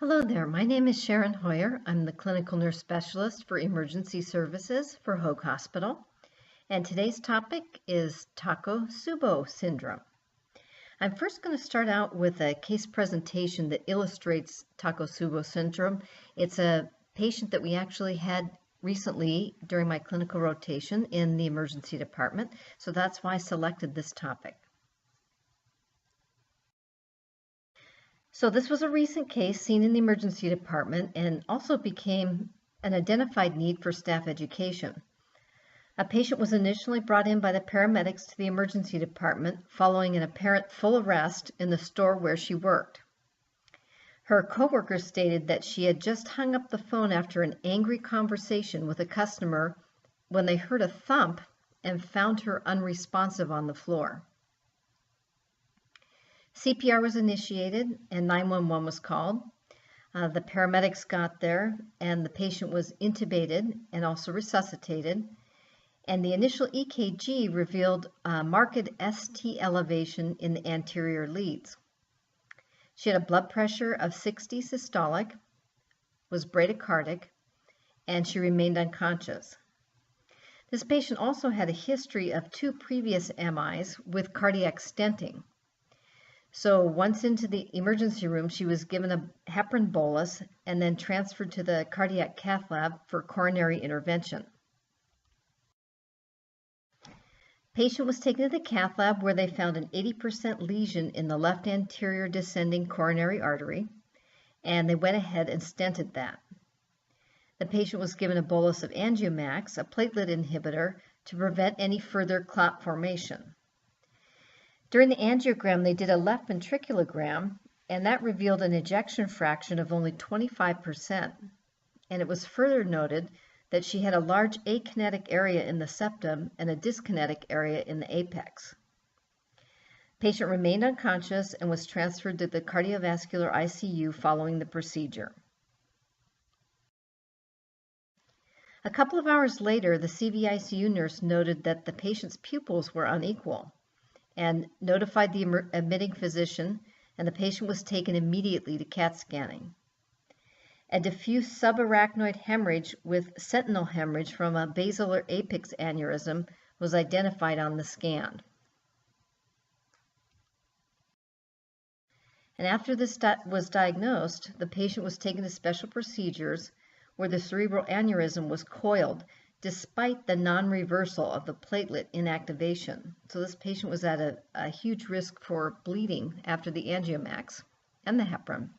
Hello there, my name is Sharon Hoyer. I'm the clinical nurse specialist for emergency services for Hoag Hospital. And today's topic is Tako-tsubo syndrome. I'm first going to start out with a case presentation that illustrates Tako-tsubo syndrome. It's a patient that we actually had recently during my clinical rotation in the emergency department. So that's why I selected this topic. So this was a recent case seen in the emergency department and also became an identified need for staff education. A patient was initially brought in by the paramedics to the emergency department following an apparent full arrest in the store where she worked. Her coworker stated that she had just hung up the phone after an angry conversation with a customer when they heard a thump and found her unresponsive on the floor. CPR was initiated and 911 was called. The paramedics got there and the patient was intubated and also resuscitated. And the initial EKG revealed marked ST elevation in the anterior leads. She had a blood pressure of 60 systolic, was bradycardic, and she remained unconscious. This patient also had a history of 2 previous MIs with cardiac stenting. So once into the emergency room, she was given a heparin bolus and then transferred to the cardiac cath lab for coronary intervention. Patient was taken to the cath lab where they found an 80% lesion in the left anterior descending coronary artery, and they went ahead and stented that. The patient was given a bolus of Angiomax, a platelet inhibitor, to prevent any further clot formation. During the angiogram, they did a left ventriculogram, and that revealed an ejection fraction of only 25%. And it was further noted that she had a large akinetic area in the septum and a dyskinetic area in the apex. Patient remained unconscious and was transferred to the cardiovascular ICU following the procedure. A couple of hours later, the CVICU nurse noted that the patient's pupils were unequal and notified the admitting physician, and the patient was taken immediately to CAT scanning. A diffuse subarachnoid hemorrhage with sentinel hemorrhage from a basilar apex aneurysm was identified on the scan. And after this was diagnosed, the patient was taken to special procedures where the cerebral aneurysm was coiled despite the non-reversal of the platelet inactivation. So this patient was at a huge risk for bleeding after the Angiomax and the heparin.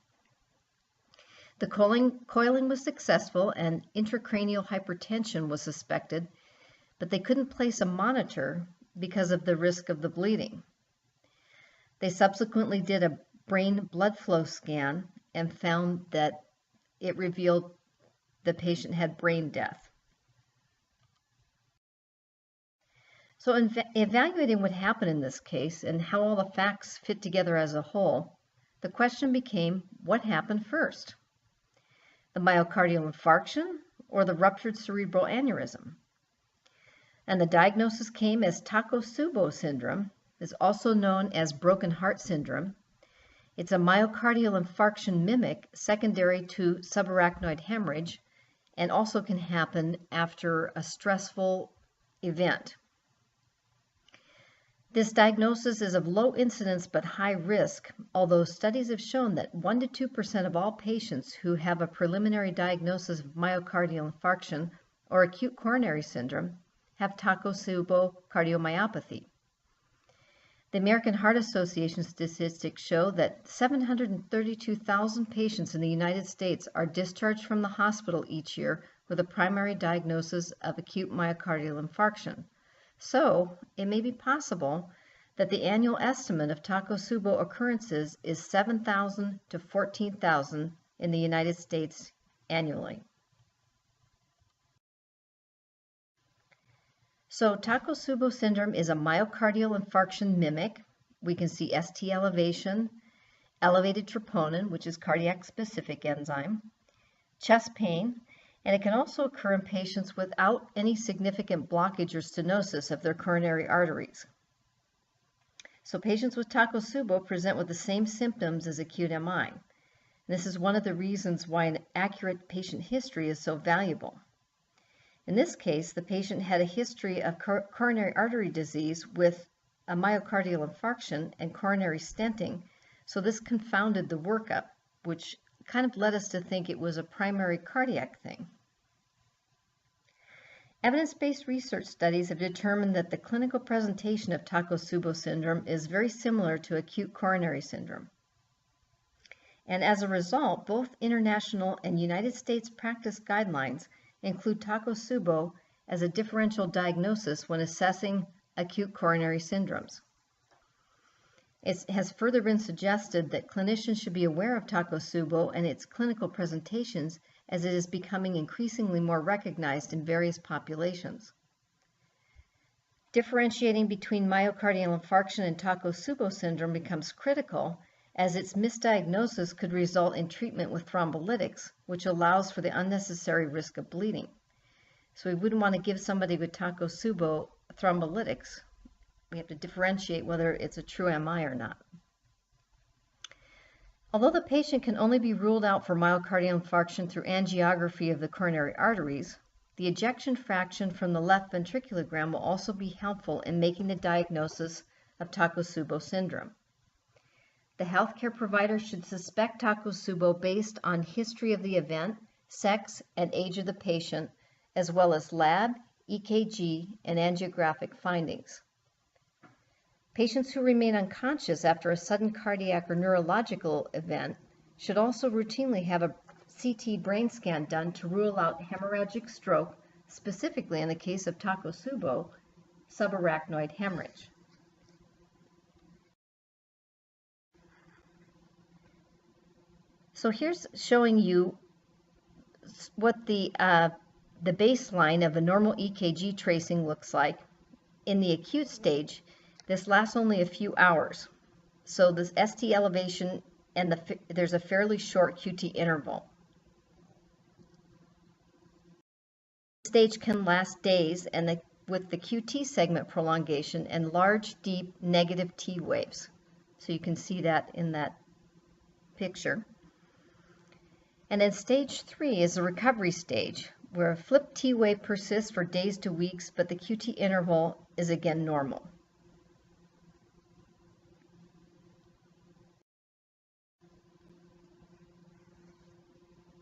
The coiling was successful and intracranial hypertension was suspected, but they couldn't place a monitor because of the risk of the bleeding. They subsequently did a brain blood flow scan and found that it revealed the patient had brain death. So in evaluating what happened in this case and how all the facts fit together as a whole, the question became, what happened first? The myocardial infarction or the ruptured cerebral aneurysm? And the diagnosis came as Tako-tsubo syndrome, is also known as broken heart syndrome. It's a myocardial infarction mimic secondary to subarachnoid hemorrhage and also can happen after a stressful event. This diagnosis is of low incidence but high risk, although studies have shown that 1 to 2% of all patients who have a preliminary diagnosis of myocardial infarction or acute coronary syndrome have Tako-tsubo cardiomyopathy. The American Heart Association statistics show that 732,000 patients in the United States are discharged from the hospital each year with a primary diagnosis of acute myocardial infarction. So, it may be possible that the annual estimate of Tako-tsubo occurrences is 7,000 to 14,000 in the United States annually. So, Tako-tsubo syndrome is a myocardial infarction mimic. We can see ST elevation, elevated troponin, which is cardiac-specific enzyme, chest pain, and it can also occur in patients without any significant blockage or stenosis of their coronary arteries. So patients with Tako-tsubo present with the same symptoms as acute MI. This is one of the reasons why an accurate patient history is so valuable. In this case, the patient had a history of coronary artery disease with a myocardial infarction and coronary stenting, so this confounded the workup, which kind of led us to think it was a primary cardiac thing. Evidence-based research studies have determined that the clinical presentation of Tako-tsubo syndrome is very similar to acute coronary syndrome. And as a result, both international and United States practice guidelines include Tako-tsubo as a differential diagnosis when assessing acute coronary syndromes. It has further been suggested that clinicians should be aware of Tako-tsubo and its clinical presentations, as it is becoming increasingly more recognized in various populations. Differentiating between myocardial infarction and Tako-tsubo syndrome becomes critical, as its misdiagnosis could result in treatment with thrombolytics, which allows for the unnecessary risk of bleeding. So we wouldn't want to give somebody with Tako-tsubo thrombolytics. We have to differentiate whether it's a true MI or not. Although the patient can only be ruled out for myocardial infarction through angiography of the coronary arteries, the ejection fraction from the left ventriculogram will also be helpful in making the diagnosis of Tako-tsubo syndrome. The healthcare provider should suspect Tako-tsubo based on history of the event, sex, and age of the patient, as well as lab, EKG, and angiographic findings. Patients who remain unconscious after a sudden cardiac or neurological event should also routinely have a CT brain scan done to rule out hemorrhagic stroke, specifically in the case of Tako-tsubo, subarachnoid hemorrhage. So here's showing you what the baseline of a normal EKG tracing looks like. In the acute stage, this lasts only a few hours. So this ST elevation and there's a fairly short QT interval. The stage can last days and with the QT segment prolongation and large, deep, negative T waves. So you can see that in that picture. And then stage 3 is a recovery stage, where a flipped T wave persists for days to weeks, but the QT interval is again normal.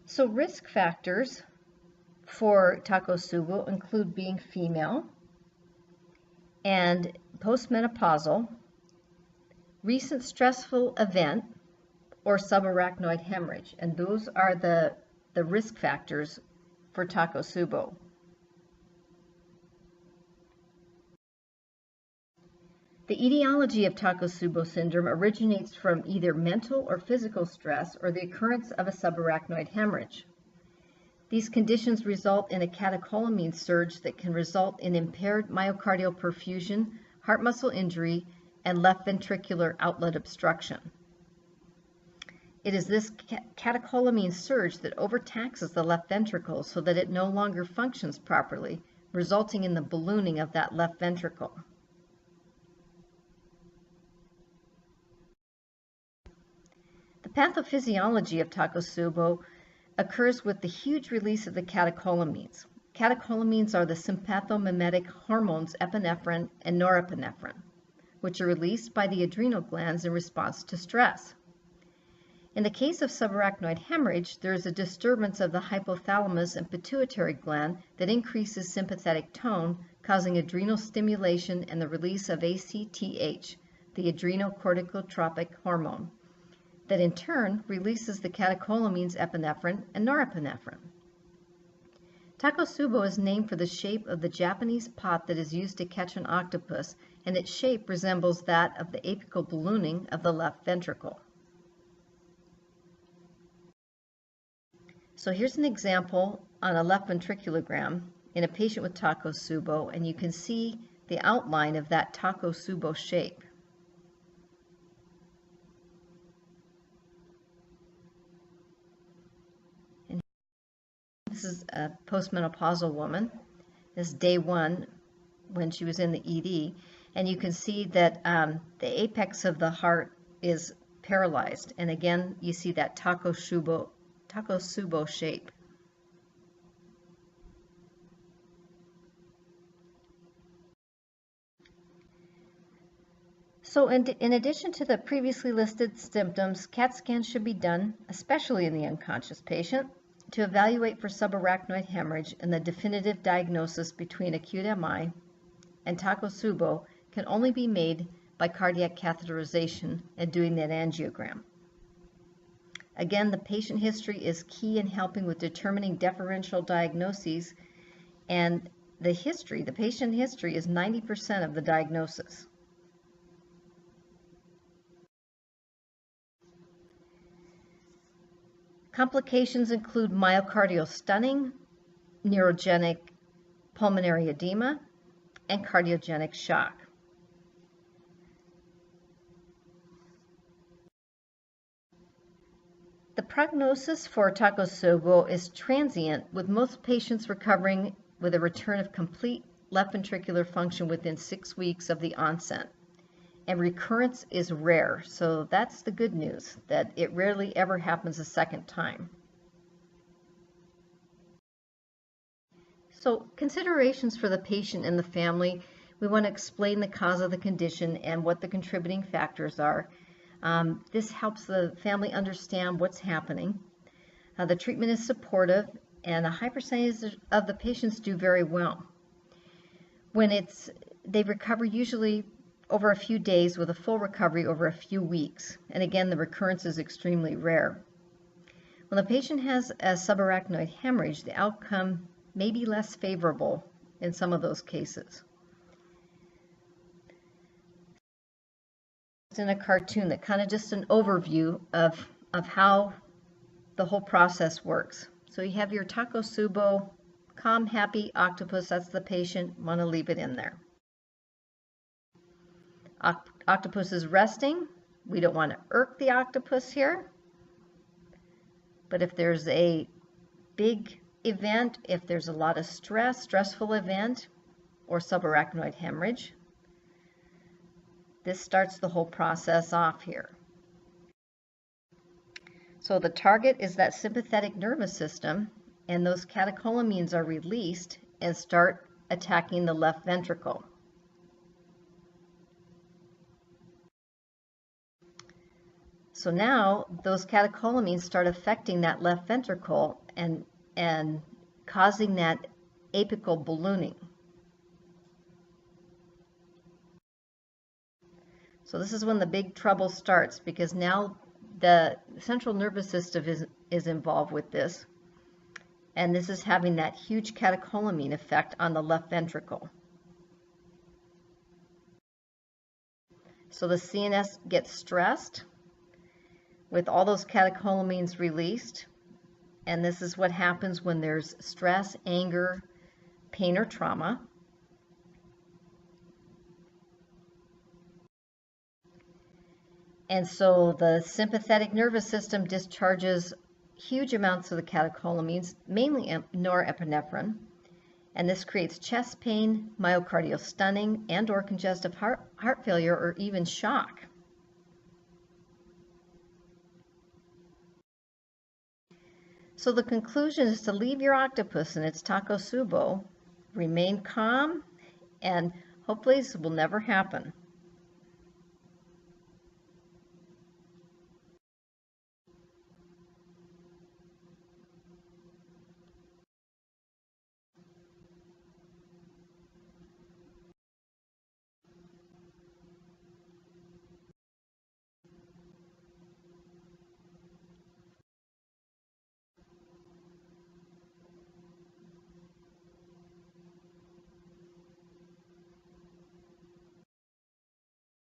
So risk factors for Tako-tsubo include being female and postmenopausal, recent stressful event, or subarachnoid hemorrhage, and those are the risk factors for Tako-tsubo. The etiology of Tako-tsubo syndrome originates from either mental or physical stress or the occurrence of a subarachnoid hemorrhage. These conditions result in a catecholamine surge that can result in impaired myocardial perfusion, heart muscle injury, and left ventricular outlet obstruction. It is this catecholamine surge that overtaxes the left ventricle so that it no longer functions properly, resulting in the ballooning of that left ventricle. The pathophysiology of Tako-tsubo occurs with the huge release of the catecholamines. Catecholamines are the sympathomimetic hormones epinephrine and norepinephrine, which are released by the adrenal glands in response to stress. In the case of subarachnoid hemorrhage, there is a disturbance of the hypothalamus and pituitary gland that increases sympathetic tone, causing adrenal stimulation and the release of ACTH, the adrenocorticotropic hormone, that in turn releases the catecholamines epinephrine and norepinephrine. Tako-tsubo is named for the shape of the Japanese pot that is used to catch an octopus, and its shape resembles that of the apical ballooning of the left ventricle. So here's an example on a left ventriculogram in a patient with Tako-tsubo, and you can see the outline of that Tako-tsubo shape. And this is a postmenopausal woman. This is day 1 when she was in the ED, and you can see that the apex of the heart is paralyzed. And again, you see that Tako tsubo shape. So in addition to the previously listed symptoms, CAT scans should be done, especially in the unconscious patient, to evaluate for subarachnoid hemorrhage, and the definitive diagnosis between acute MI and Tako tsubo can only be made by cardiac catheterization and doing that angiogram. Again, the patient history is key in helping with determining differential diagnoses, and the patient history is 90% of the diagnosis. Complications include myocardial stunning, neurogenic pulmonary edema, and cardiogenic shock. The prognosis for Tako tsubo is transient, with most patients recovering with a return of complete left ventricular function within 6 weeks of the onset. And recurrence is rare, so that's the good news, that it rarely ever happens a second time. So considerations for the patient and the family: we want to explain the cause of the condition and what the contributing factors are. This helps the family understand what's happening. The treatment is supportive, and a high percentage of the patients do very well. They recover usually over a few days, with a full recovery over a few weeks. And again, the recurrence is extremely rare. When the patient has a subarachnoid hemorrhage, the outcome may be less favorable in some of those cases. In a cartoon that kind of just an overview of how the whole process works. So you have your Tako tsubo, calm, happy octopus. That's the patient. Want to leave it in there. Octopus is resting. We don't want to irk the octopus here. But if there's a big event, if there's a lot of stressful event, or subarachnoid hemorrhage, this starts the whole process off here. So the target is that sympathetic nervous system, and those catecholamines are released and start attacking the left ventricle. So now those catecholamines start affecting that left ventricle and causing that apical ballooning. So this is when the big trouble starts, because now the central nervous system is involved with this, and this is having that huge catecholamine effect on the left ventricle. So the CNS gets stressed with all those catecholamines released, and this is what happens when there's stress, anger, pain, or trauma. And so the sympathetic nervous system discharges huge amounts of the catecholamines, mainly norepinephrine, and this creates chest pain, myocardial stunning, and/or congestive heart failure, or even shock. So the conclusion is to leave your octopus in its Tako tsubo, remain calm, and hopefully this will never happen.